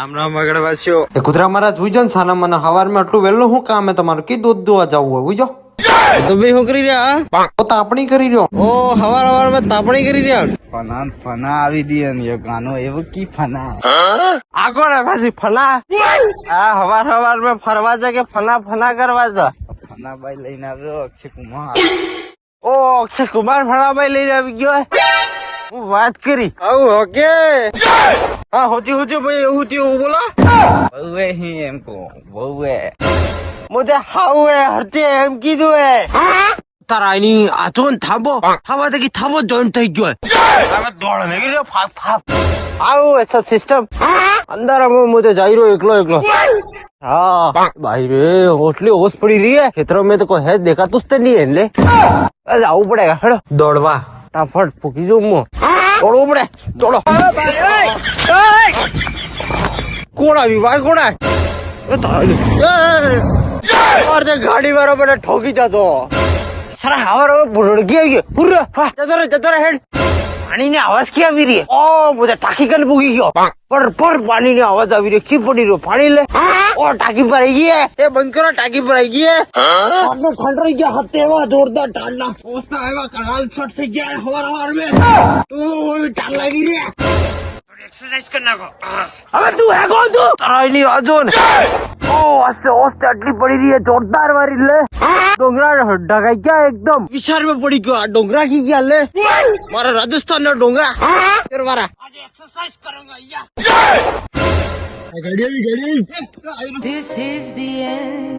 રામ રામ બગડવાસ્યો એ કુતરા મારા જોઈ જો ને સાના મને હવાર માં આટલું વહેલું શું કામ હે તમારું? કી દૂધ દોવા જવું હોય ઉજો તો ભાઈ શું કરી રહ્યા? તો તાપણી કરી રહ્યો. ઓ હવાર માં તાપણી કરી રહ્યા. ફના આવી દી ને ગાનો એવું કી ફના આ કોણ પાછી ફલા? આ હવાર માં ફરવા જાય કે ફના કરવા જાય? ફના બાઈ લઈને આવ્યો અક્ષય કુમાર. ઓ અક્ષય કુમાર ફલાભાઈ લઈને આવી ગયો. હું વાત કરી આવું ઓકે. હા હોતી ભાઈ એવું થયું બોલો. બહુએ હી એમ કો બહુએ મુજે હાઉ હે હરતે એમ કીધું હે. તારા એની આચોન થાબો હવા દેખી થાબો જોઈન્ટ થઈ ગયો. હવે દોડ લગી રહ્યો ફાપ ફાપ. આવું હે સબ સિસ્ટમ અંદર મુજે જાઈ રહ્યો એકલો. हाँ भाई रे होटली होश पड़ी रही है खेतरों में तो कोई है देखा तो उससे नहीं है ले जाऊ पड़ेगा हेलो દોડવા फटाफट फूकी जो मुंह दौड़ो पड़े दौड़ो कोड़ा भी भाई कोड़ा और ते गाड़ी वाला बड़ा ठोकी जातो सारा हवा बुढ़ गया हुर्रा जतो रे हेड पानी ने आवाज क्या આવી રહી है ओ मुझे टाकी कल भूगी गयो पर पानी ने आवाज આવી રહી की पड़ी रो पानी ले ओ टाकी पर आई है ये बंद करो टाकी पर आई है आपने ठंड रही क्या हत्ते हुआ जोरदार टालना पूछता है वो कनाल शॉट से गया है हवार में तो वो भी टाल लगी रही है एक्सरसाइज करना को अबे तू है कौन तू तराई नहीं आजोन ओ आस्ते आटली पड़ी रही है जोरदार मारी ले डोंगरा ढका क्या एकदम विचार में पड़ी क्यों डोंगरा की क्या ले मारा राजस्थान ना डोंगरा फिर मारा आज एक्सरसाइज करूंगा यस गाड़ी This is the end.